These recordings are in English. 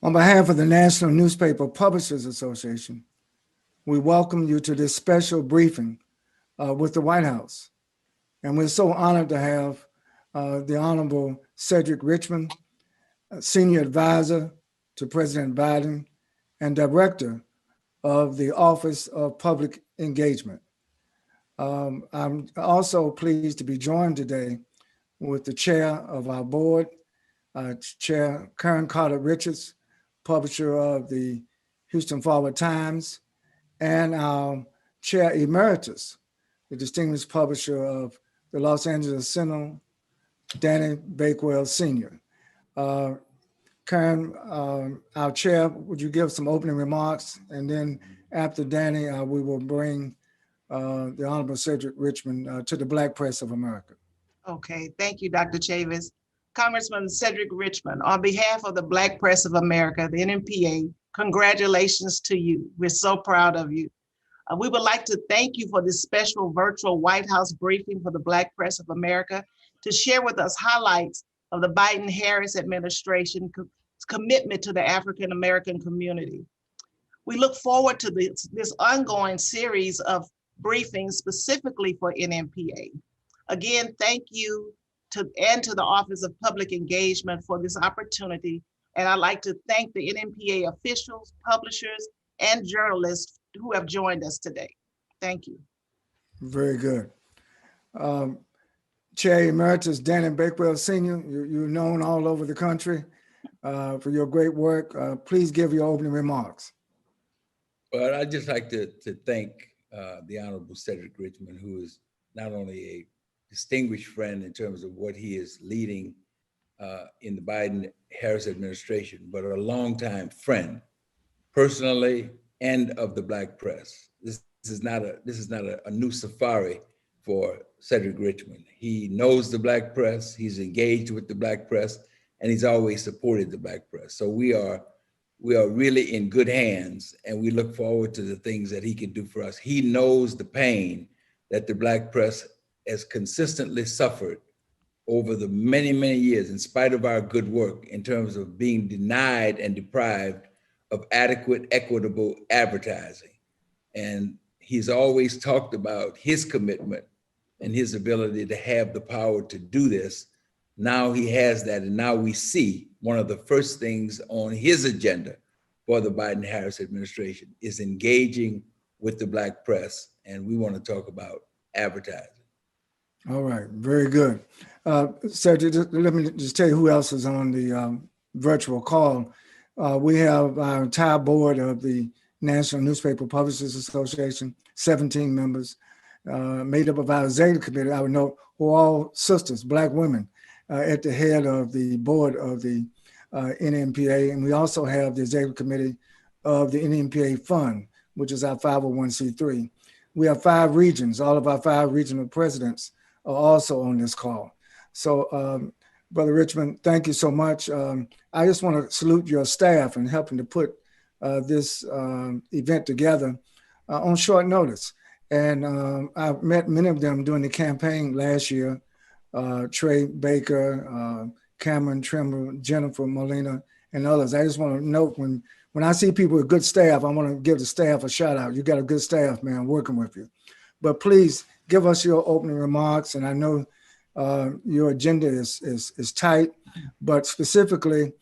On behalf of the National Newspaper Publishers Association, we welcome you to this special briefing with the White House. And we're so honored to have the Honorable Cedric Richmond, Senior Advisor to President Biden and Director of the Office of Public Engagement. I'm also pleased to be joined today with the Chair of our board, Chair Karen Carter Richards, publisher of the Houston Forward Times, and our Chair Emeritus, the distinguished publisher of the Los Angeles Sentinel, Danny Bakewell Sr. Uh, Karen, our chair, would you give some opening remarks? And then after Danny, we will bring the Honorable Cedric Richmond to the Black Press of America. Okay, thank you, Dr. Chavis. Congressman Cedric Richmond, on behalf of the Black Press of America, the NMPA, congratulations to you. We're so proud of you. We would like to thank you for this special virtual White House briefing for the Black Press of America to share with us highlights of the Biden-Harris administration's commitment to the African American community. We look forward to this ongoing series of briefings specifically for NMPA. Again, thank you to the Office of Public Engagement for this opportunity. And I'd like to thank the NMPA officials, publishers, and journalists who have joined us today. Thank you. Very good. Chair Emeritus Danny Bakewell Sr., you're known all over the country for your great work. Please give your opening remarks. Well, I'd just like to thank the Honorable Cedric Richmond, who is not only a distinguished friend in terms of what he is leading in the Biden-Harris administration, but a longtime friend, personally and of the Black press. This is not a new safari for Cedric Richmond. He knows the Black press, he's engaged with the Black press, and he's always supported the Black press. So we are really in good hands, and we look forward to the things that he can do for us. He knows the pain that the Black press has consistently suffered over the many, many years, in spite of our good work, in terms of being denied and deprived of adequate, equitable advertising. And he's always talked about his commitment and his ability to have the power to do this. Now he has that, and now we see one of the first things on his agenda for the Biden-Harris administration is engaging with the Black press, and we want to talk about advertising. All right, very good. Cedric, let me just tell you who else is on the virtual call. We have our entire board of the National Newspaper Publishers Association, 17 members, made up of our executive committee, I would note, who are all sisters, Black women, at the head of the board of the NMPA. And we also have the executive committee of the NMPA Fund, which is our 501c3. We have 5 regions. All of our 5 regional presidents are also on this call. So, Brother Richmond, thank you so much. I just want to salute your staff in helping to put this event together on short notice. And I've met many of them during the campaign last year, Trey Baker, Cameron Trimmer, Jennifer Molina, and others. I just want to note when I see people with good staff, I want to give the staff a shout out. You got a good staff, man, working with you. But please give us your opening remarks. And I know your agenda is tight, but specifically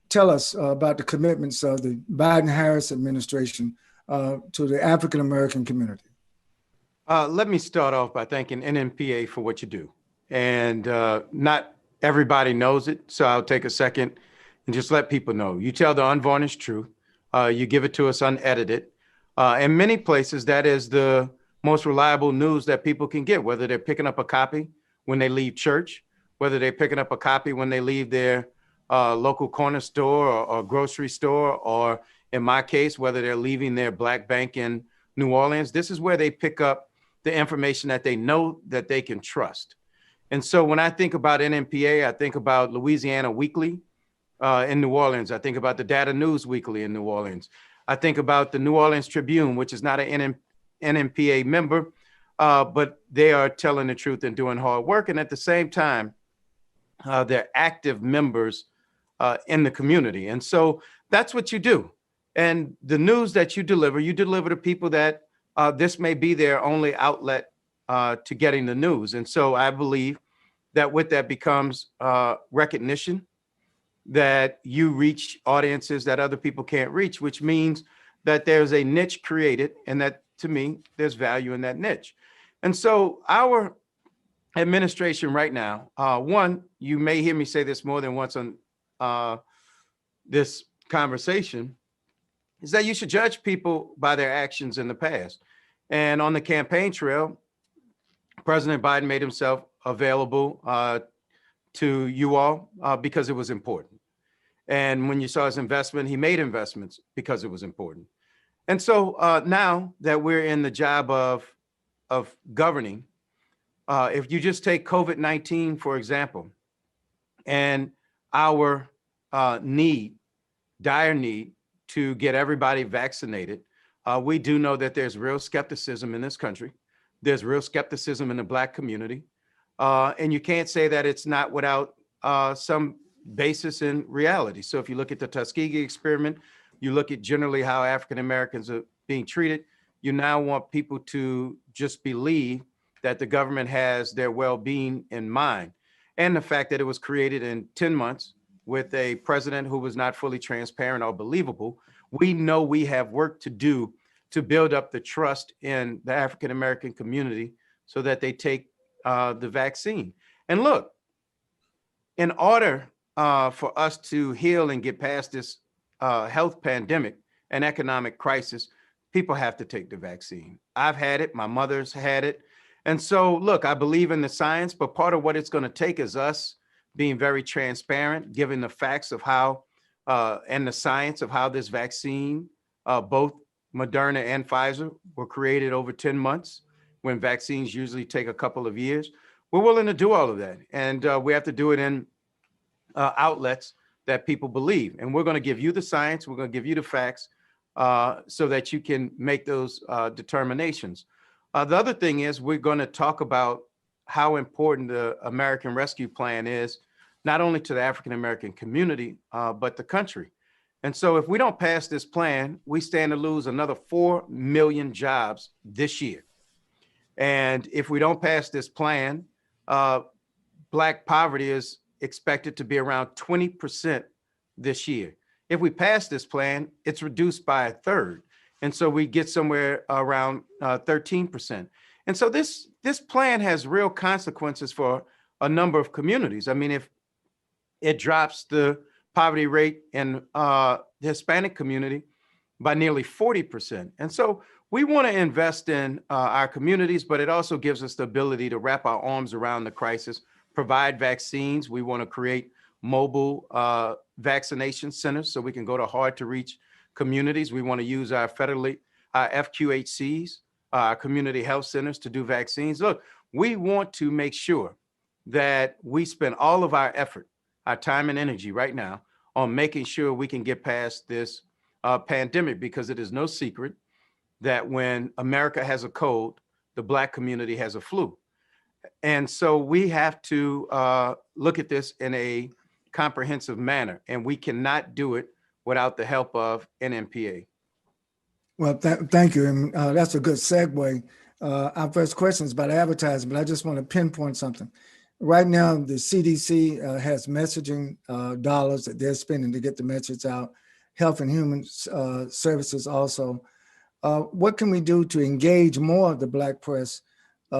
tell us about the commitments of the Biden-Harris administration to the African-American community. Let me start off by thanking NMPA for what you do. And not everybody knows it, so I'll take a second and just let people know. You tell the unvarnished truth. You give it to us unedited. In many places, that is the most reliable news that people can get, whether they're picking up a copy when they leave church, whether they're picking up a copy when they leave their local corner store or grocery store, or in my case, whether they're leaving their Black bank in New Orleans. This is where they pick up the information that they know that they can trust. And so when I think about NMPA, I think about Louisiana Weekly in New Orleans. I think about the Data News Weekly in New Orleans. I think about the New Orleans Tribune, which is not an NMPA member, but they are telling the truth and doing hard work. And at the same time, they're active members in the community. And so that's what you do. And the news that you deliver to people that this may be their only outlet to getting the news. And so I believe that with that becomes recognition that you reach audiences that other people can't reach, which means that there's a niche created, and that to me, there's value in that niche. And so our administration right now, one, you may hear me say this more than once on this conversation, is that you should judge people by their actions in the past. And on the campaign trail, President Biden made himself available to you all because it was important. And when you saw his investment, he made investments because it was important. And so now that we're in the job of governing, if you just take COVID-19, for example, and our dire need to get everybody vaccinated, we do know that there's real skepticism in this country. There's real skepticism in the Black community. And you can't say that it's not without some basis in reality. So if you look at the Tuskegee experiment, you look at generally how African Americans are being treated, you now want people to just believe that the government has their well-being in mind. And the fact that it was created in 10 months with a president who was not fully transparent or believable, we know we have work to do to build up the trust in the African American community so that they take the vaccine. And look, in order for us to heal and get past this health pandemic and economic crisis, people have to take the vaccine. I've had it, my mother's had it. And so, look, I believe in the science, but part of what it's going to take is us being very transparent, giving the facts of how and the science of how this vaccine, both Moderna and Pfizer, were created over 10 months when vaccines usually take a couple of years. We're willing to do all of that. And we have to do it in outlets that people believe. And we're going to give you the science. We're going to give you the facts so that you can make those determinations. The other thing is we're going to talk about how important the American Rescue Plan is, not only to the African American community, but the country. And so if we don't pass this plan, we stand to lose another 4 million jobs this year. And if we don't pass this plan, Black poverty is expected to be around 20% this year. If we pass this plan, it's reduced by a third. And so we get somewhere around 13%. And so this plan has real consequences for a number of communities. I mean, if it drops the poverty rate in the Hispanic community by nearly 40%. And so we want to invest in our communities, but it also gives us the ability to wrap our arms around the crisis, provide vaccines. We want to create mobile vaccination centers so we can go to hard to reach communities. We want to use our federally FQHCs, community health centers, to do vaccines. Look, we want to make sure that we spend all of our effort, our time and energy right now on making sure we can get past this pandemic, because it is no secret that when America has a cold, the Black community has a flu. And so we have to look at this in a comprehensive manner, and we cannot do it without the help of NMPA. Well, thank you. And that's a good segue. Our first question is about advertising, but I just want to pinpoint something. Right now, the CDC has messaging dollars that they're spending to get the message out. Health and Human Services also. What can we do to engage more of the Black press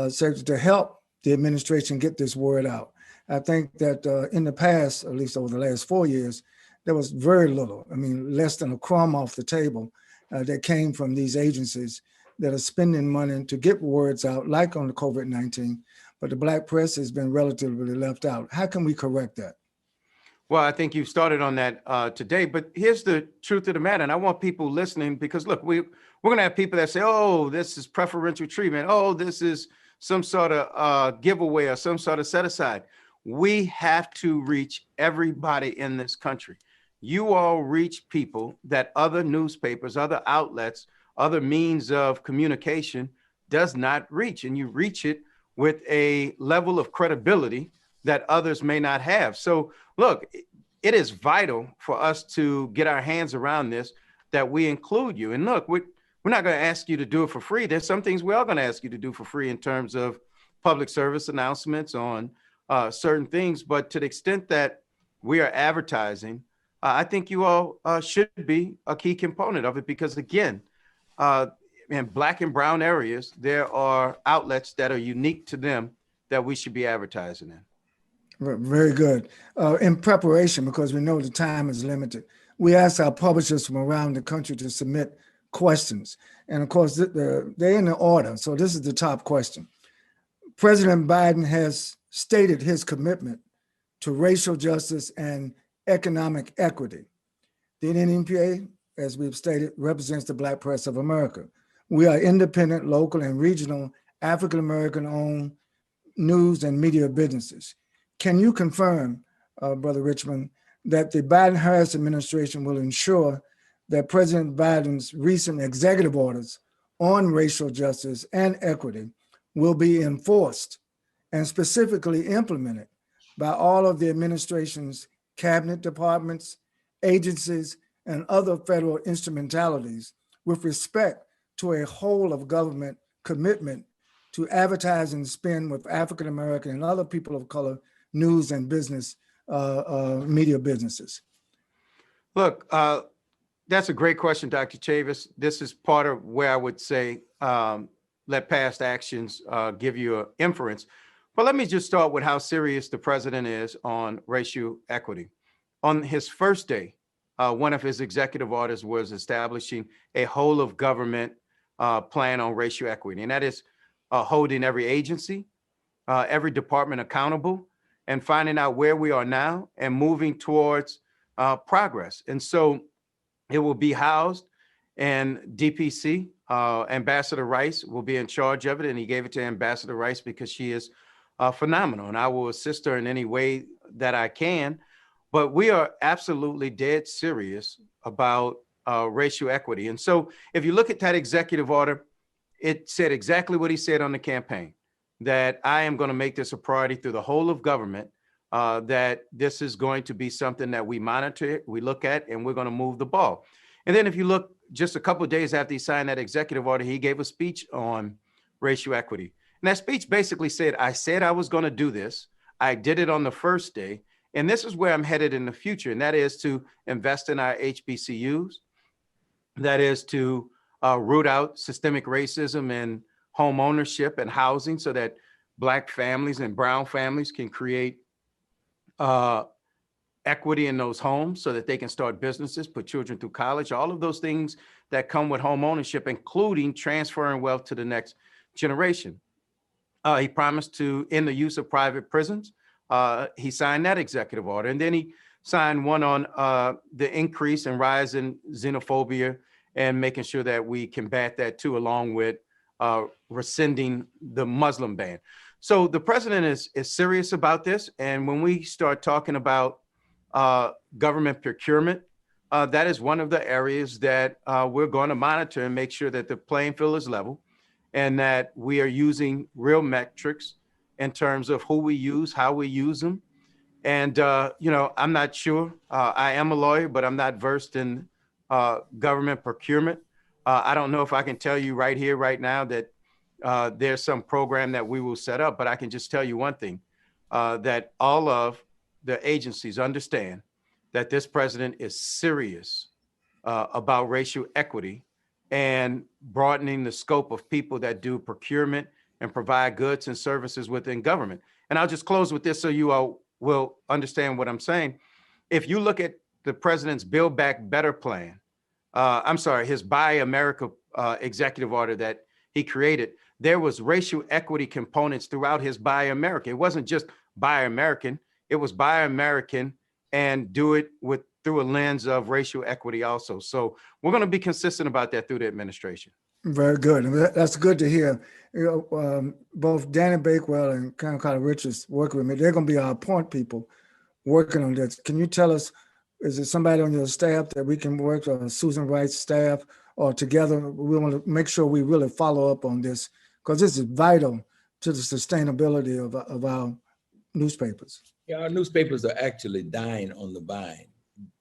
sector to help the administration get this word out? I think that in the past, at least over the last 4 years, there was very little, I mean, less than a crumb off the table that came from these agencies that are spending money to get words out, like on the COVID-19, but the Black press has been relatively left out. How can we correct that? Well, I think you started on that today, but here's the truth of the matter. And I want people listening, because look, we're going to have people that say, oh, this is preferential treatment. Oh, this is some sort of giveaway or some sort of set aside. We have to reach everybody in this country. You all reach people that other newspapers, other outlets, other means of communication does not reach. And you reach it with a level of credibility that others may not have. So look, it is vital for us to get our hands around this, that we include you. And look, we're not going to ask you to do it for free. There's some things we are going to ask you to do for free in terms of public service announcements on certain things. But to the extent that we are advertising, I think you all should be a key component of it, because again, in Black and brown areas, there are outlets that are unique to them that we should be advertising in. Very good. In preparation, because we know the time is limited, we asked our publishers from around the country to submit questions. And of course, they're in the order. So this is the top question. President Biden has stated his commitment to racial justice and economic equity. The NNPA, as we've stated, represents the Black press of America. We are independent, local, and regional African-American owned news and media businesses. Can you confirm, Brother Richmond, that the Biden-Harris administration will ensure that President Biden's recent executive orders on racial justice and equity will be enforced and specifically implemented by all of the administration's cabinet departments, agencies, and other federal instrumentalities with respect to a whole of government commitment to advertise and spend with African American and other people of color news and business, media businesses? Look, that's a great question, Dr. Chavis. This is part of where I would say, let past actions give you an inference. But let me just start with how serious the president is on racial equity. On his first day, one of his executive orders was establishing a whole of government plan on racial equity. And that is holding every agency, every department accountable, and finding out where we are now and moving towards progress. And so it will be housed in DPC. Ambassador Rice will be in charge of it, and he gave it to Ambassador Rice because she is phenomenal, and I will assist her in any way that I can. But we are absolutely dead serious about racial equity. And so if you look at that executive order, it said exactly what he said on the campaign, that I am going to make this a priority through the whole of government, that this is going to be something that we monitor, we look at, and we're going to move the ball. And then if you look just a couple of days after he signed that executive order, he gave a speech on racial equity. And that speech basically said, I said I was going to do this. I did it on the first day. And this is where I'm headed in the future. And that is to invest in our HBCUs. That is to root out systemic racism in home ownership and housing so that Black families and brown families can create equity in those homes so that they can start businesses, put children through college, all of those things that come with home ownership, including transferring wealth to the next generation. He promised to end the use of private prisons. He signed that executive order. And then he signed one on the increase and rise in xenophobia and making sure that we combat that too, along with rescinding the Muslim ban. So the president is serious about this. And when we start talking about government procurement, that is one of the areas that we're going to monitor and make sure that the playing field is level and that we are using real metrics in terms of who we use, how we use them. And, I'm not sure. I am a lawyer, but I'm not versed in government procurement. I don't know if I can tell you right here, right now, that there's some program that we will set up, but I can just tell you one thing, that all of the agencies understand that this president is serious about racial equity and broadening the scope of people that do procurement and provide goods and services within government. And I'll just close with this so you all will understand what I'm saying. If you look at the president's Build Back Better plan, his Buy America executive order that he created, there was racial equity components throughout his Buy America. It wasn't just Buy American, it was Buy American and do it through a lens of racial equity also. So we're going to be consistent about that through the administration. Very good. And that's good to hear. Both Danny Bakewell and Carter Richards working with me. They're going to be our point people working on this. Can you tell us, is it somebody on your staff that we can work with, Susan Wright's staff, or together? We want to make sure we really follow up on this because this is vital to the sustainability of our newspapers. Yeah, our newspapers are actually dying on the vine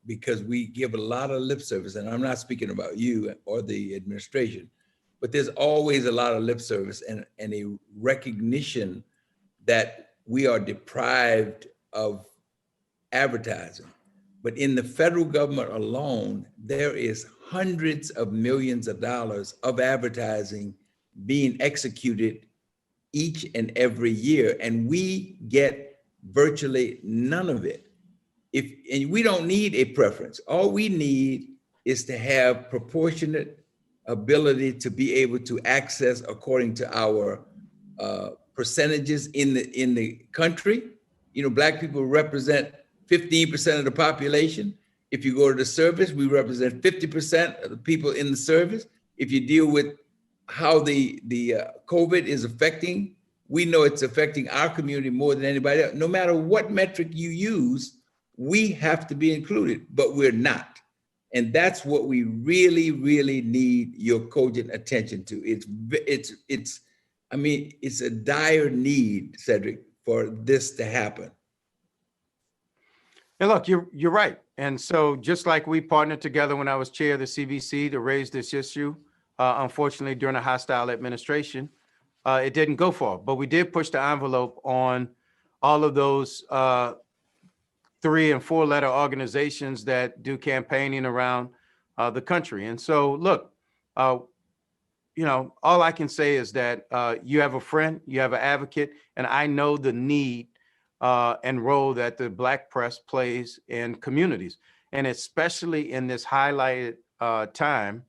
because we give a lot of lip service, and I'm not speaking about you or the administration, but there's always a lot of lip service and a recognition that we are deprived of advertising. But in the federal government alone, there is hundreds of millions of dollars of advertising being executed each and every year, and we get virtually none of it. And we don't need a preference. All we need is to have proportionate ability to be able to access according to our percentages in the country. You know, Black people represent 15% of the population. If you go to the service, we represent 50% of the people in the service. If you deal with how the COVID is affecting, we know it's affecting our community more than anybody else. No matter what metric you use, we have to be included, but we're not. And that's what we really, really need your cogent attention to. It's a dire need, Cedric, for this to happen. And look, you're right. And so just like we partnered together when I was chair of the CBC to raise this issue, unfortunately during a hostile administration, it didn't go far, but we did push the envelope on all of those 3 and 4 letter organizations that do campaigning around the country. And so look, you know, all I can say is that you have a friend, you have an advocate, and I know the need and role that the Black press plays in communities, and especially in this highlighted time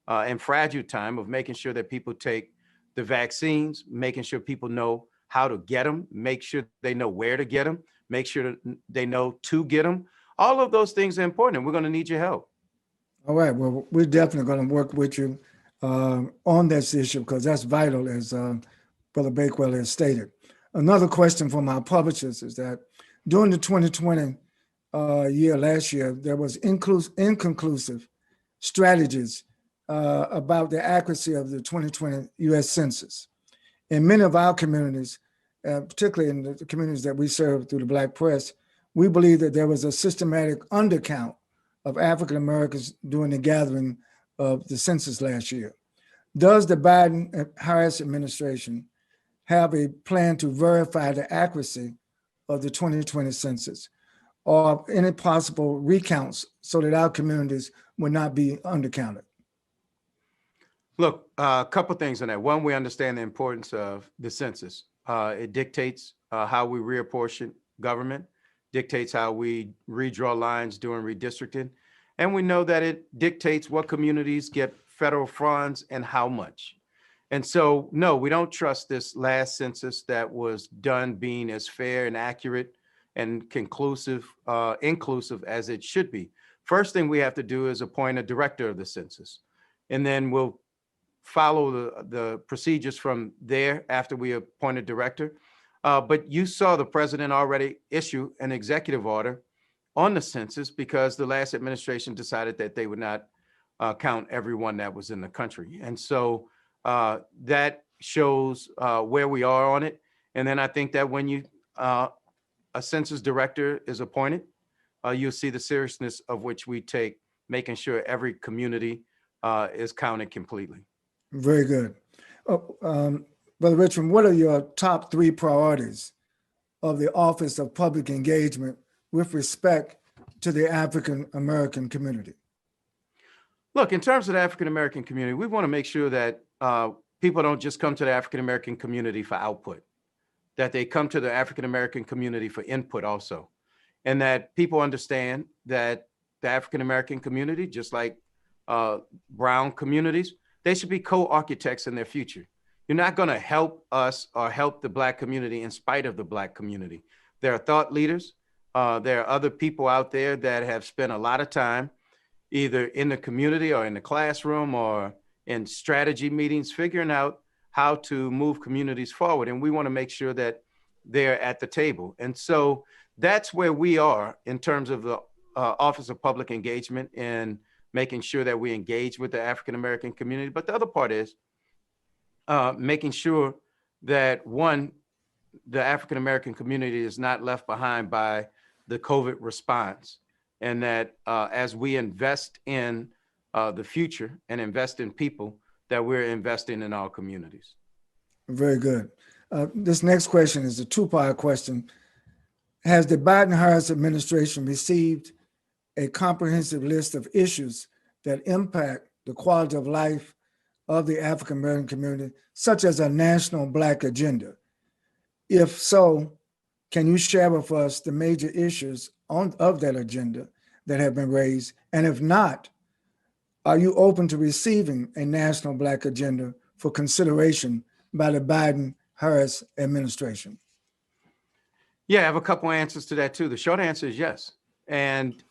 and fragile time of making sure that people take the vaccines, making sure people know how to get them, make sure they know where to get them, make sure they know to get them. All of those things are important, and we're going to need your help. All right. Well, we're definitely going to work with you on this issue because that's vital, as Brother Bakewell has stated. Another question from our publishers is that during the 2020 year, last year, there was inconclusive strategies about the accuracy of the 2020 U.S. Census. In many of our communities, particularly in the communities that we serve through the Black press, we believe that there was a systematic undercount of African Americans during the gathering of the census last year. Does the Biden-Harris administration have a plan to verify the accuracy of the 2020 census or any possible recounts so that our communities will not be undercounted? Look, a couple things on that. One, we understand the importance of the census. It dictates how we reapportion government, dictates how we redraw lines during redistricting. And we know that it dictates what communities get federal funds and how much. And so, no, we don't trust this last census that was done being as fair and accurate and inclusive as it should be. First thing we have to do is appoint a director of the census. And then we'll follow the procedures from there after we appoint a director. But you saw the president already issue an executive order on the census because the last administration decided that they would not count everyone that was in the country. And so that shows where we are on it. And then I think that when a census director is appointed, you'll see the seriousness of which we take making sure every community is counted completely. Very good. Brother Richmond, what are your top 3 priorities of the Office of Public Engagement with respect to the African American community? Look, in terms of the African American community, we want to make sure that people don't just come to the African American community for output, that they come to the African American community for input also, and that people understand that the African American community, just like brown communities, they should be co-architects in their future. You're not going to help us or help the Black community in spite of the Black community. There are thought leaders. There are other people out there that have spent a lot of time either in the community or in the classroom or in strategy meetings, figuring out how to move communities forward. And we want to make sure that they're at the table. And so that's where we are in terms of the Office of Public Engagement and making sure that we engage with the African American community. But the other part is making sure that, one, the African-American community is not left behind by the COVID response, and that as we invest in the future and invest in people, that we're investing in our communities. Very good. This next question is a two-part question. Has the Biden-Harris administration received a comprehensive list of issues that impact the quality of life of the African-American community, such as a national Black agenda? If so, can you share with us the major issues of that agenda that have been raised? And if not, are you open to receiving a national Black agenda for consideration by the Biden-Harris administration? Yeah, I have a couple answers to that too. The short answer is yes. And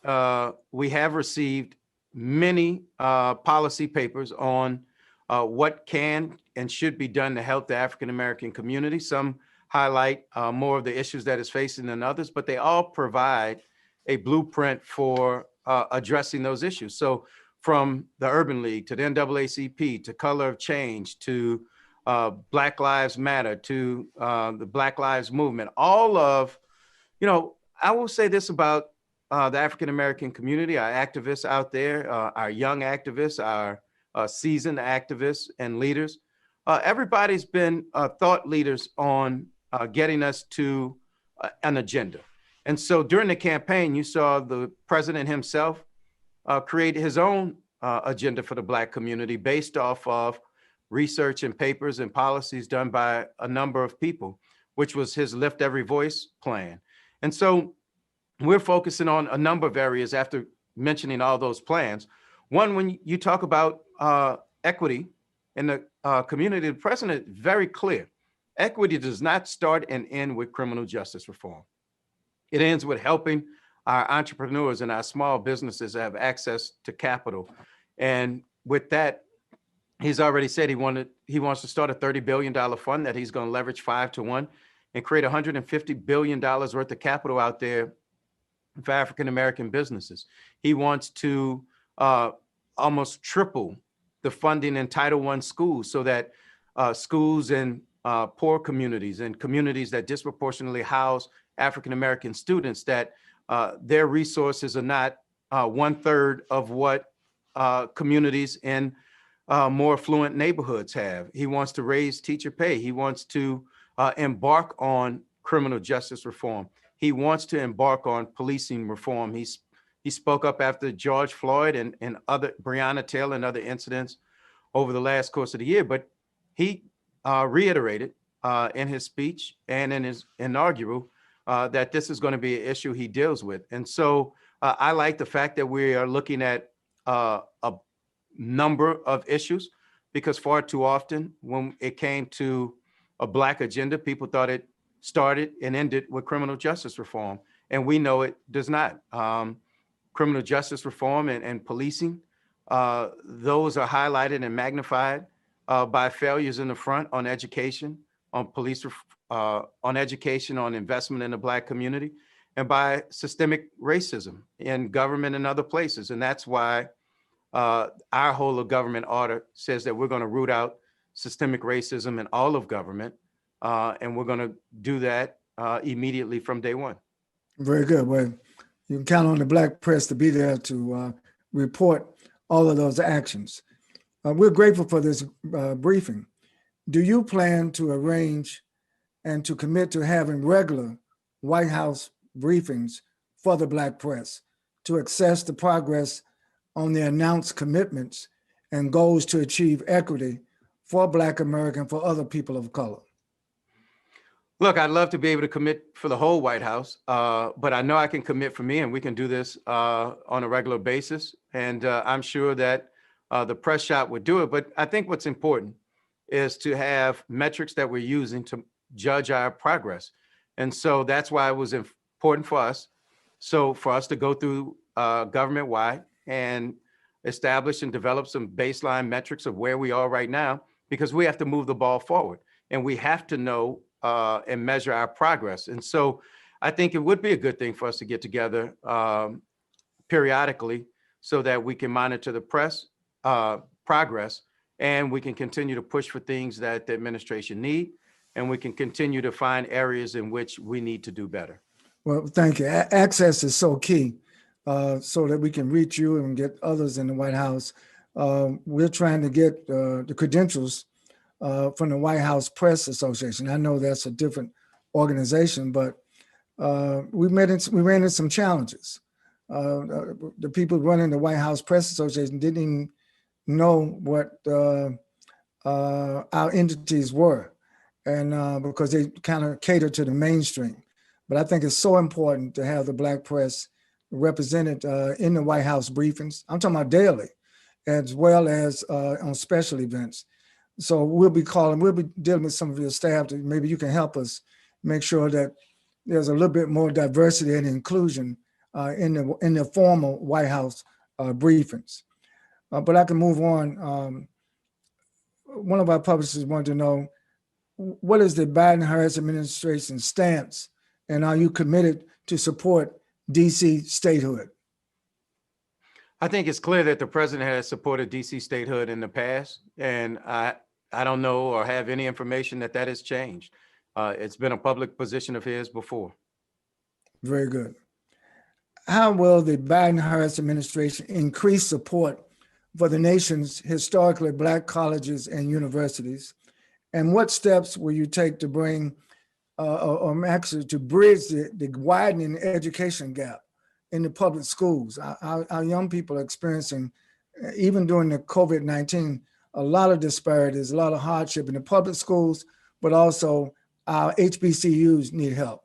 we have received many policy papers on what can and should be done to help the African-American community. Some highlight more of the issues that is facing than others, but they all provide a blueprint for addressing those issues. So from the Urban League to the NAACP to Color of Change to Black Lives Matter to the Black Lives Movement, all of, I will say this about the African-American community, our activists out there, our young activists, our seasoned activists and leaders. Everybody's been thought leaders on getting us to an agenda. And so during the campaign, you saw the president himself create his own agenda for the Black community based off of research and papers and policies done by a number of people, which was his Lift Every Voice plan. And so we're focusing on a number of areas after mentioning all those plans. One, when you talk about equity in the community, the president is very clear. Equity does not start and end with criminal justice reform. It ends with helping our entrepreneurs and our small businesses have access to capital. And with that, he's already said he wants to start a $30 billion fund that he's going to leverage 5-to-1 and create $150 billion worth of capital out there for African-American businesses. He wants to almost triple the funding in Title I schools so that schools in poor communities and communities that disproportionately house African-American students, that their resources are not 1/3 of what communities in more affluent neighborhoods have. He wants to raise teacher pay. He wants to embark on criminal justice reform. He wants to embark on policing reform. He spoke up after George Floyd and other Breonna Taylor and other incidents over the last course of the year, but he reiterated in his speech and in his inaugural that this is going to be an issue he deals with. And so I like the fact that we are looking at a number of issues, because far too often when it came to a Black agenda, people thought it started and ended with criminal justice reform. And we know it does not. Criminal justice reform and policing, those are highlighted and magnified by failures in the front on education, on police, on education, on investment in the Black community, and by systemic racism in government and other places. And that's why our whole of government order says that we're going to root out systemic racism in all of government, and we're going to do that immediately from day one. Very good. Well, you can count on the Black press to be there to report all of those actions. We're grateful for this briefing. Do you plan to arrange and to commit to having regular White House briefings for the Black press to assess the progress on the announced commitments and goals to achieve equity for Black American, for other people of color? Look, I'd love to be able to commit for the whole White House, but I know I can commit for me, and we can do this on a regular basis. And I'm sure that the press shop would do it. But I think what's important is to have metrics that we're using to judge our progress. And so that's why it was important for us. So for us to go through government-wide and establish and develop some baseline metrics of where we are right now, because we have to move the ball forward and we have to know and measure our progress. And so I think it would be a good thing for us to get together periodically so that we can monitor the press progress, and we can continue to push for things that the administration need and we can continue to find areas in which we need to do better. Well, thank you. Access is so key, so that we can reach you and get others in the White House. We're trying to get the credentials from the White House Press Association. I know that's a different organization, but we ran into some challenges. The people running the White House Press Association didn't even know what our entities were, and because they kind of cater to the mainstream. But I think it's so important to have the Black press represented in the White House briefings. I'm talking about daily, as well as on special events. So we'll be dealing with some of your staff. Maybe you can help us make sure that there's a little bit more diversity and inclusion in the formal White House briefings. But I can move on. One of our publishers wanted to know, what is the Biden-Harris administration's stance, and are you committed to support DC statehood? I think it's clear that the president has supported DC statehood in the past, and I don't know or have any information that has changed. It's been a public position of his before. Very good. How will the Biden-Harris administration increase support for the nation's historically Black colleges and universities? And what steps will you take to bring, or actually to bridge the widening education gap in the public schools? Our young people are experiencing, even during the COVID-19, a lot of disparities, a lot of hardship in the public schools, but also our HBCUs need help.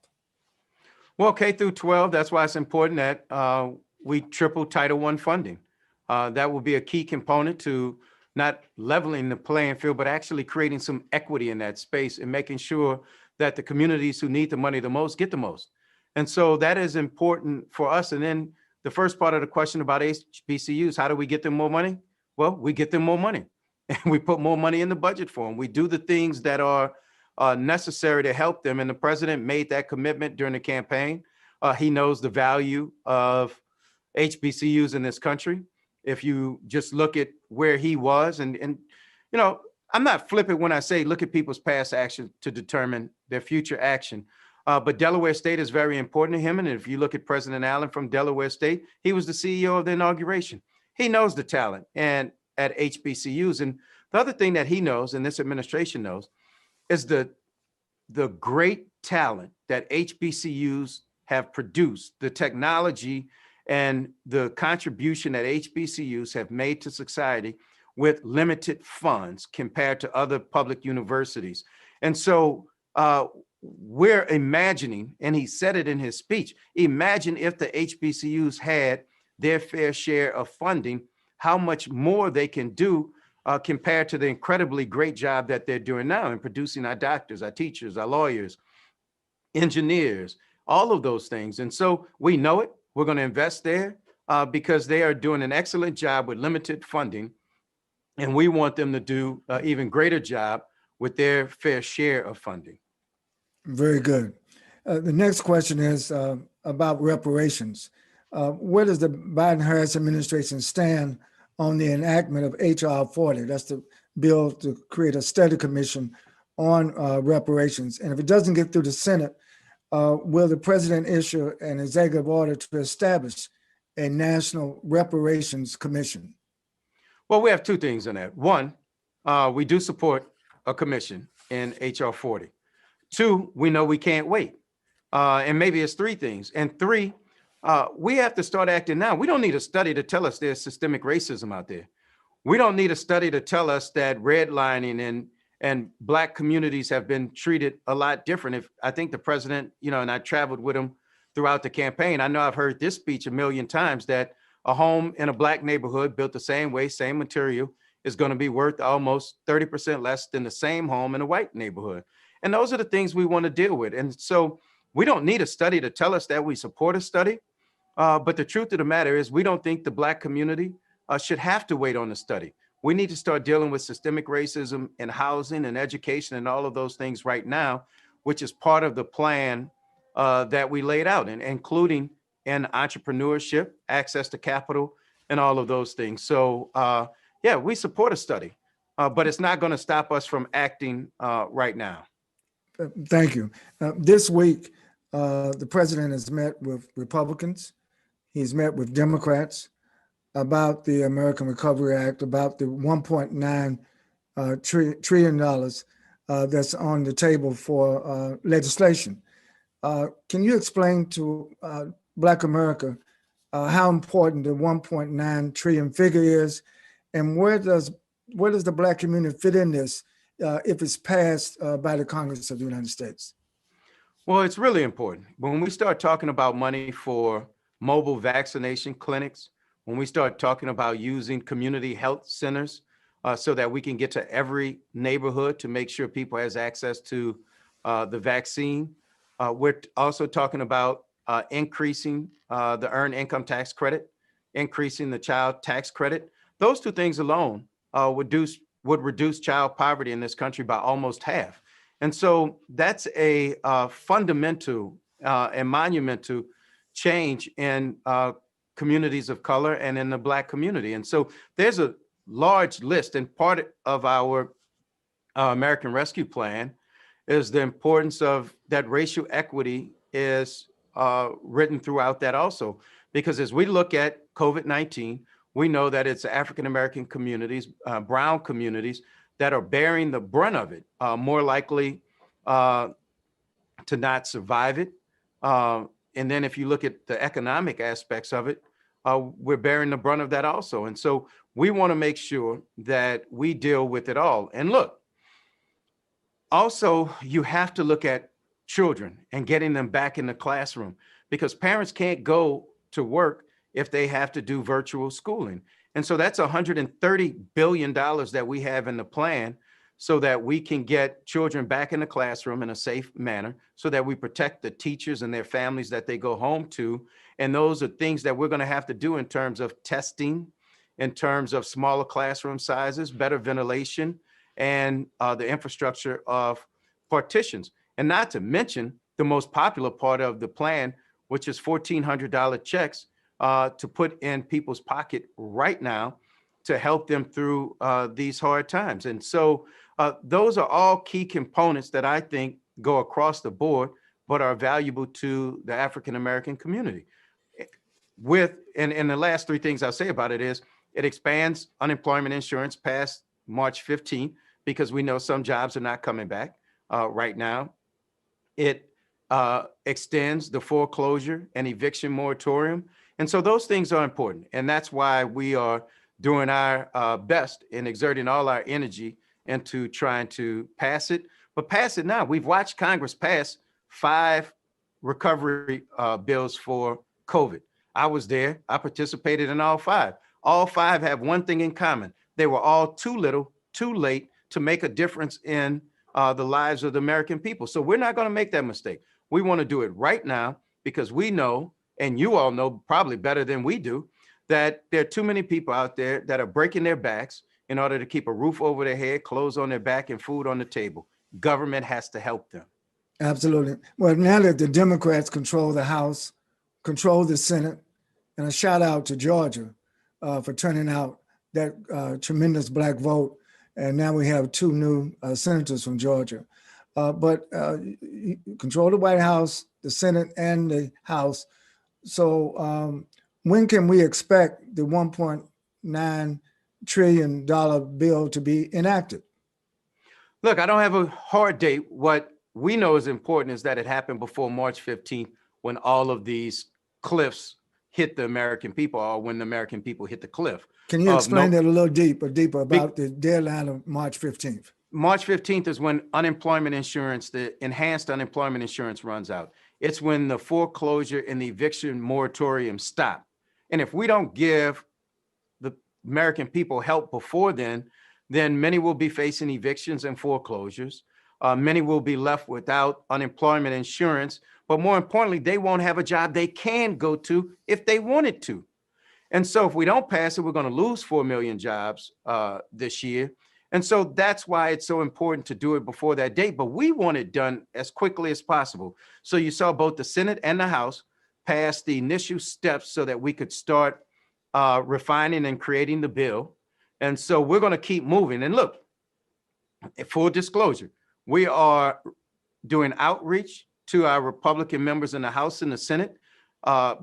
Well, K through 12, that's why it's important that we triple Title I funding. That will be a key component to not leveling the playing field, but actually creating some equity in that space and making sure that the communities who need the money the most get the most. And so that is important for us. And then the first part of the question about HBCUs, how do we get them more money? Well, we get them more money and we put more money in the budget for them. We do the things that are necessary to help them. And the president made that commitment during the campaign. He knows the value of HBCUs in this country. If you just look at where he was, and you know, I'm not flippant when I say look at people's past action to determine their future action. But Delaware State is very important to him. And if you look at President Allen from Delaware State, he was the CEO of the inauguration. He knows the talent and at HBCUs. And the other thing that he knows, and this administration knows, is the great talent that HBCUs have produced, the technology and the contribution that HBCUs have made to society with limited funds compared to other public universities. And so we're imagining, and he said it in his speech, imagine if the HBCUs had their fair share of funding, how much more they can do compared to the incredibly great job that they're doing now in producing our doctors, our teachers, our lawyers, engineers, all of those things. And so we know it. We're going to invest there because they are doing an excellent job with limited funding. And we want them to do an even greater job with their fair share of funding. Very good. The next question is about reparations. Where does the Biden-Harris administration stand on the enactment of H.R. 40? That's the bill to create a study commission on reparations. And if it doesn't get through the Senate, will the president issue an executive order to establish a national reparations commission? Well, we have two things on that. One, we do support a commission in H.R. 40. Two, we know we can't wait. And maybe it's three things. And three, we have to start acting now. We don't need a study to tell us there's systemic racism out there. We don't need a study to tell us that redlining and Black communities have been treated a lot different. If I think the president, and I traveled with him throughout the campaign, I know I've heard this speech a million times that a home in a Black neighborhood built the same way, same material, is going to be worth almost 30% less than the same home in a white neighborhood. And those are the things we want to deal with. And so we don't need a study to tell us that we support a study. But the truth of the matter is we don't think the Black community should have to wait on the study. We need to start dealing with systemic racism in housing and education and all of those things right now, which is part of the plan that we laid out, and including in entrepreneurship, access to capital, and all of those things. So yeah, we support a study, but it's not going to stop us from acting right now. Thank you. This week, the president has met with Republicans. He's met with Democrats about the American Recovery Act, about the $1.9 trillion that's on the table for legislation. Can you explain to Black America how important the 1.9 trillion figure is, and where does the Black community fit in this if it's passed by the Congress of the United States? Well, it's really important. When we start talking about money for mobile vaccination clinics, when we start talking about using community health centers so that we can get to every neighborhood to make sure people has access to the vaccine, we're also talking about increasing the earned income tax credit, increasing the child tax credit. Those two things alone would reduce child poverty in this country by almost half. And so that's a fundamental and monumental change in communities of color and in the Black community. And so there's a large list, and part of our American Rescue Plan is the importance of that racial equity is written throughout that also. Because as we look at COVID-19, we know that it's African-American communities, brown communities that are bearing the brunt of it, more likely to not survive it. And then if you look at the economic aspects of it, we're bearing the brunt of that also. And so we want to make sure that we deal with it all. And look, also, you have to look at children and getting them back in the classroom, because parents can't go to work if they have to do virtual schooling. And so that's $130 billion that we have in the plan so that we can get children back in the classroom in a safe manner, so that we protect the teachers and their families that they go home to. And those are things that we're going to have to do in terms of testing, in terms of smaller classroom sizes, better ventilation, and the infrastructure of partitions. And not to mention the most popular part of the plan, which is $1,400 checks to put in people's pocket right now to help them through these hard times. And so those are all key components that I think go across the board, but are valuable to the African-American community. And the last three things I'll say about it is it expands unemployment insurance past March 15th, because we know some jobs are not coming back right now. It extends the foreclosure and eviction moratorium. And so those things are important. And that's why we are doing our best in exerting all our energy into trying to pass it, but pass it now. We've watched Congress pass 5 recovery bills for COVID. I was there. I participated in all 5. All 5 have one thing in common. They were all too little, too late to make a difference in the lives of the American people. So we're not going to make that mistake. We want to do it right now, because we know, and you all know probably better than we do, that there are too many people out there that are breaking their backs in order to keep a roof over their head, clothes on their back, and food on the table. Government has to help them. Absolutely. Well, now that the Democrats control the House, control the Senate, and a shout out to Georgia for turning out that tremendous Black vote. And now we have 2 new senators from Georgia. But you control the White House, the Senate, and the House. So when can we expect the $1.9 trillion bill to be enacted? Look, I don't have a hard date. What we know is important is that it happened before March 15th, when all of these cliffs hit the American people, or when the American people hit the cliff. Can you explain that a little deeper about the deadline of March 15th? March 15th is when unemployment insurance, the enhanced unemployment insurance, runs out. It's when the foreclosure and the eviction moratorium stop. And if we don't give the American people help before then many will be facing evictions and foreclosures. Many will be left without unemployment insurance, but more importantly, they won't have a job they can go to if they wanted to. And so if we don't pass it, we're going to lose 4 million jobs this year. And so that's why it's so important to do it before that date. But we want it done as quickly as possible. So you saw both the Senate and the House pass the initial steps so that we could start refining and creating the bill. And so we're going to keep moving. And look, full disclosure, we are doing outreach to our Republican members in the House and the Senate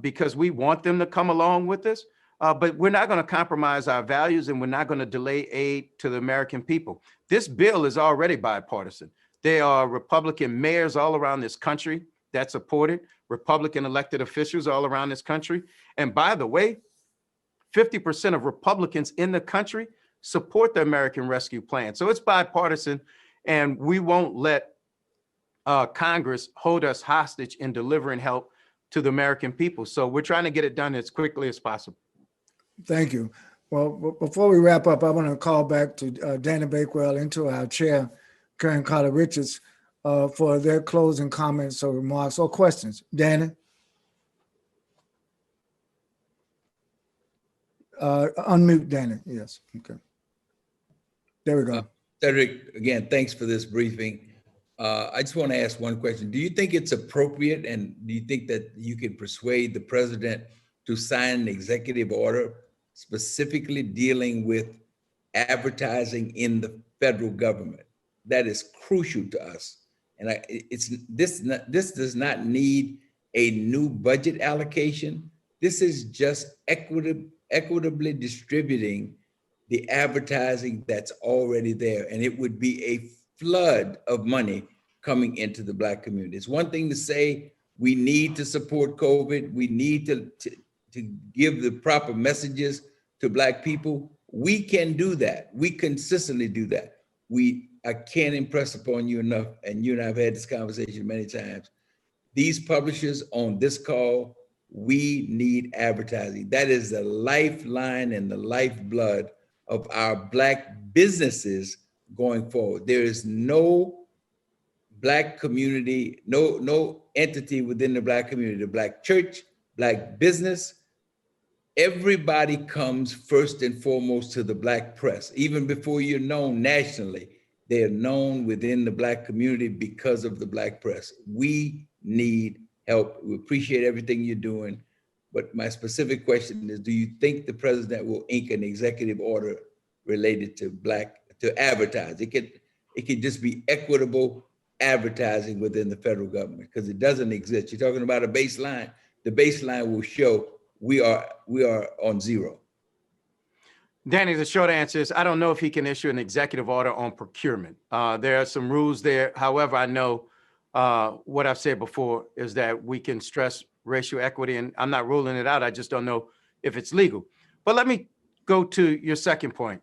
because we want them to come along with us. But we're not going to compromise our values, and we're not going to delay aid to the American people. This bill is already bipartisan. There are Republican mayors all around this country that support it, Republican elected officials all around this country. And by the way, 50% of Republicans in the country support the American Rescue Plan. So it's bipartisan, and we won't let Congress hold us hostage in delivering help to the American people. So we're trying to get it done as quickly as possible. Thank you. Well, before we wrap up, I want to call back to Dana Bakewell and to our chair, Karen Carter Richards, for their closing comments or remarks or questions. Dana? Unmute Dana, yes, okay. There we go. Cedric, again, thanks for this briefing. I just want to ask one question. Do you think it's appropriate, and do you think that you can persuade the president to sign an executive order specifically dealing with advertising in the federal government? That is crucial to us. And this does not need a new budget allocation. This is just equitably distributing the advertising that's already there. And it would be a flood of money coming into the Black community. It's one thing to say we need to support COVID. We need to give the proper messages to Black people. We can do that. We consistently do that. I can't impress upon you enough, and you and I have had this conversation many times. These publishers on this call, we need advertising. That is the lifeline and the lifeblood of our Black businesses going forward. There is no Black community, no entity within the Black community, the Black church, Black business. Everybody comes first and foremost to the Black press. Even before you're known nationally, they're known within the Black community because of the Black press. We need help. We appreciate everything you're doing. But my specific question is, do you think the president will ink an executive order related to advertise? It could just be equitable advertising within the federal government, because it doesn't exist. You're talking about a baseline. The baseline will show we are on zero. Danny, the short answer is I don't know if he can issue an executive order on procurement. There are some rules there. However, I know what I've said before is that we can stress racial equity, and I'm not ruling it out. I just don't know if it's legal. But let me go to your second point.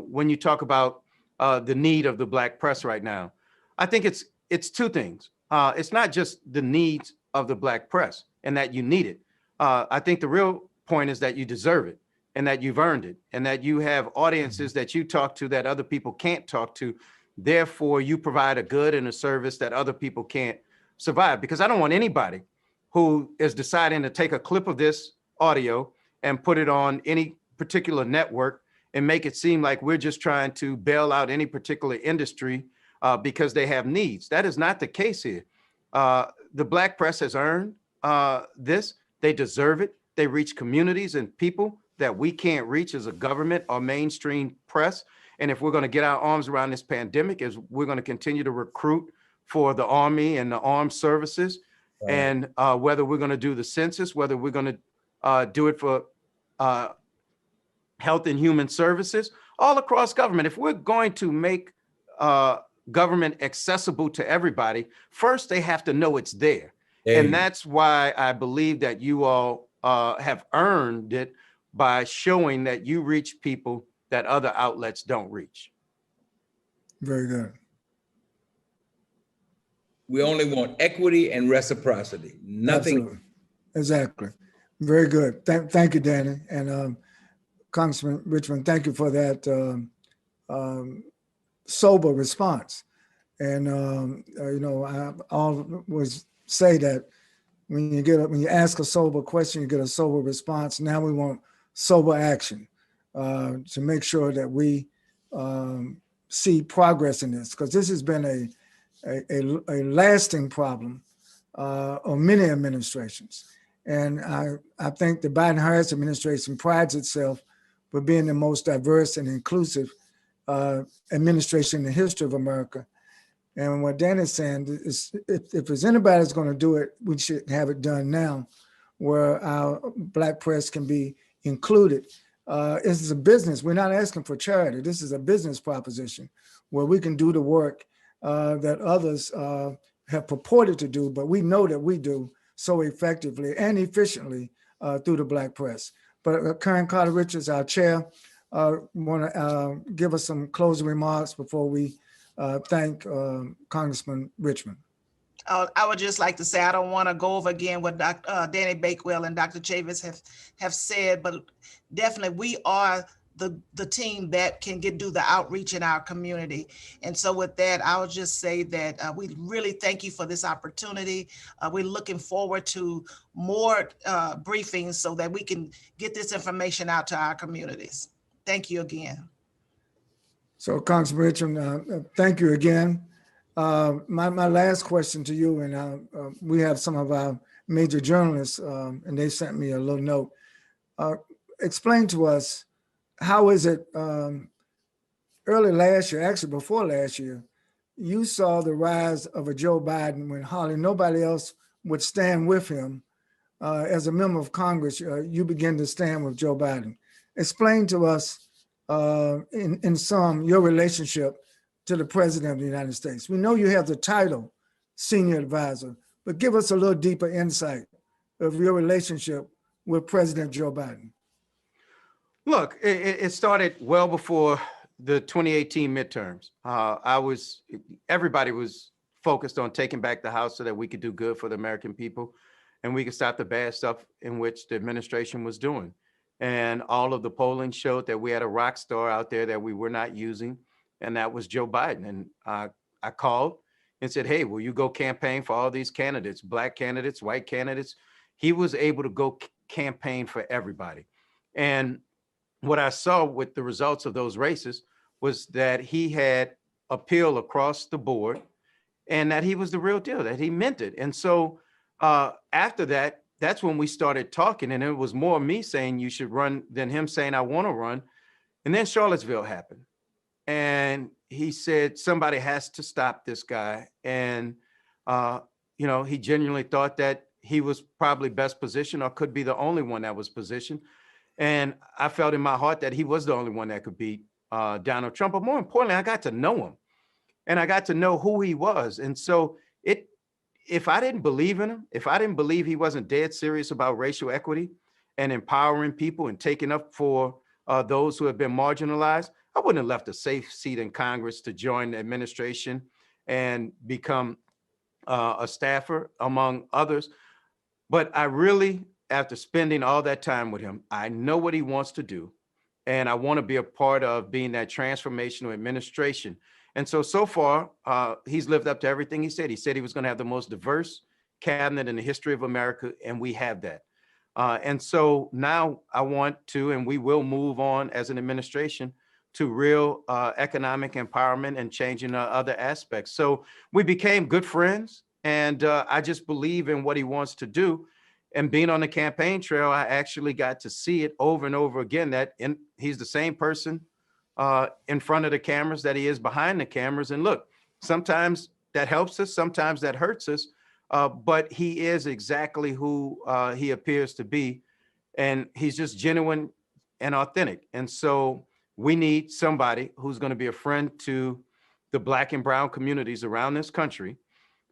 When you talk about the need of the Black press right now, I think it's two things. It's not just the needs of the Black press and that you need it. I think the real point is that you deserve it, and that you've earned it, and that you have audiences that you talk to that other people can't talk to. Therefore, you provide a good and a service that other people can't survive. Because I don't want anybody who is deciding to take a clip of this audio and put it on any particular network and make it seem like we're just trying to bail out any particular industry because they have needs. That is not the case here. The Black press has earned this. They deserve it. They reach communities and people that we can't reach as a government or mainstream press. And if we're going to get our arms around this pandemic, is we're going to continue to recruit for the Army and the armed services, right. And whether we're going to do the census, whether we're going to do it for health and human services, all across government. If we're going to make government accessible to everybody, first they have to know it's there. And that's why I believe that you all have earned it by showing that you reach people that other outlets don't reach. Very good. We only want equity and reciprocity, nothing. Absolutely. Exactly. Very good. Thank you, Danny. And Congressman Richmond, thank you for that sober response. And, I always say that when you ask a sober question, you get a sober response. Now we want sober action to make sure that we see progress in this, because this has been a lasting problem on many administrations. And I think the Biden-Harris administration prides itself for being the most diverse and inclusive administration in the history of America. And what Dan is saying is if there's anybody that's going to do it, we should have it done now where our Black press can be included. This is a business. We're not asking for charity. This is a business proposition where we can do the work that others have purported to do, but we know that we do so effectively and efficiently through the Black press. But Karen Carter Richards, our chair, want to give us some closing remarks before we thank Congressman Richmond. I would just like to say, I don't want to go over again what Danny Bakewell and Dr. Chavis have said, but definitely we are the team that can do the outreach in our community. And so with that, I would just say that we really thank you for this opportunity. We're looking forward to more briefings so that we can get this information out to our communities. Thank you again. So Congressman Richmond, thank you again. My last question to you, and we have some of our major journalists, and they sent me a little note. Explain to us, how is it early last year, actually before last year, you saw the rise of a Joe Biden when hardly nobody else would stand with him. As a member of Congress, you began to stand with Joe Biden. Explain to us, in sum, your relationship to the President of the United States. We know you have the title senior advisor, but give us a little deeper insight of your relationship with President Joe Biden. Look, it started well before the 2018 midterms. Everybody was focused on taking back the House so that we could do good for the American people and we could stop the bad stuff in which the administration was doing. And all of the polling showed that we had a rock star out there that we were not using, and that was Joe Biden. And I called and said, hey, will you go campaign for all these candidates, Black candidates, white candidates? He was able to go campaign for everybody. And what I saw with the results of those races was that he had appeal across the board and that he was the real deal, that he meant it. And so after that, that's when we started talking, and it was more me saying you should run than him saying I want to run. And then Charlottesville happened. And he said, somebody has to stop this guy. And, he genuinely thought that he was probably best positioned or could be the only one that was positioned. And I felt in my heart that he was the only one that could beat Donald Trump. But more importantly, I got to know him and I got to know who he was. And so if I didn't believe in him, if I didn't believe he wasn't dead serious about racial equity and empowering people and taking up for those who have been marginalized, I wouldn't have left a safe seat in Congress to join the administration and become a staffer among others. But I really, after spending all that time with him, I know what he wants to do. And I want to be a part of being that transformational administration. And so far, he's lived up to everything he said. He said he was going to have the most diverse cabinet in the history of America, and we have that. And so now I want to, and we will move on as an administration to real economic empowerment and changing other aspects. So we became good friends, and I just believe in what he wants to do. And being on the campaign trail, I actually got to see it over and over again, that he's the same person in front of the cameras that he is behind the cameras. And look, sometimes that helps us, sometimes that hurts us, but he is exactly who he appears to be. And he's just genuine and authentic. And so we need somebody who's going to be a friend to the Black and brown communities around this country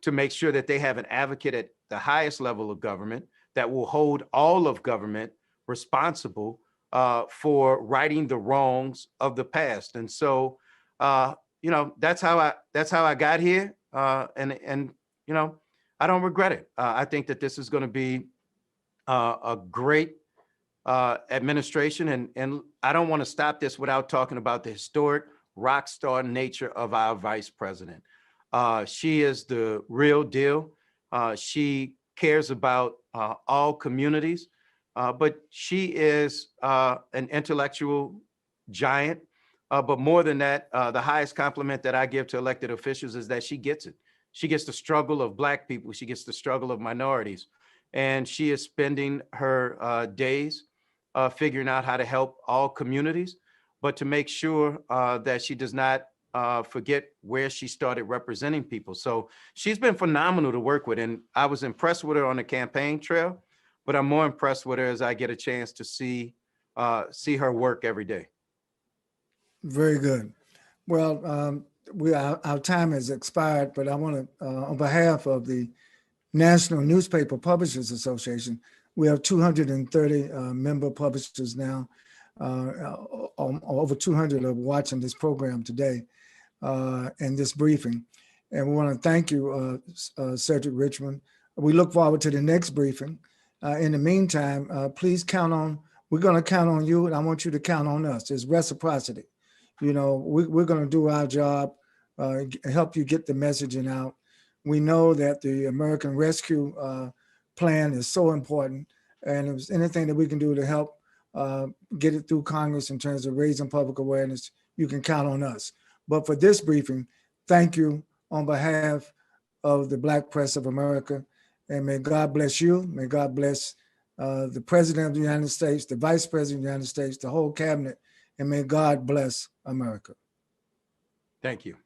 to make sure that they have an advocate at the highest level of government that will hold all of government responsible for righting the wrongs of the past. And so, that's how I got here. And I don't regret it. I think that this is going to be a great administration. And I don't want to stop this without talking about the historic rock star nature of our vice president. She is the real deal. She cares about all communities, but she is an intellectual giant. But more than that, the highest compliment that I give to elected officials is that she gets it. She gets the struggle of Black people. She gets the struggle of minorities. And she is spending her days figuring out how to help all communities, but to make sure that she does not forget where she started representing people. So she's been phenomenal to work with. And I was impressed with her on the campaign trail, but I'm more impressed with her as I get a chance to see her work every day. Very good. Well, our time has expired, but I want to, on behalf of the National Newspaper Publishers Association, we have 230 member publishers now. Over 200 are watching this program today and this briefing. And we want to thank you, Cedric Richmond. We look forward to the next briefing. In the meantime, please we're going to count on you, and I want you to count on us. There's reciprocity. You know, we're going to do our job, help you get the messaging out. We know that the American Rescue Plan is so important, and if there's anything that we can do to help get it through Congress in terms of raising public awareness, you can count on us. But for this briefing, thank you on behalf of the Black Press of America, and may God bless you. May God bless the President of the United States, the Vice President of the United States, the whole cabinet, and may God bless America. Thank you.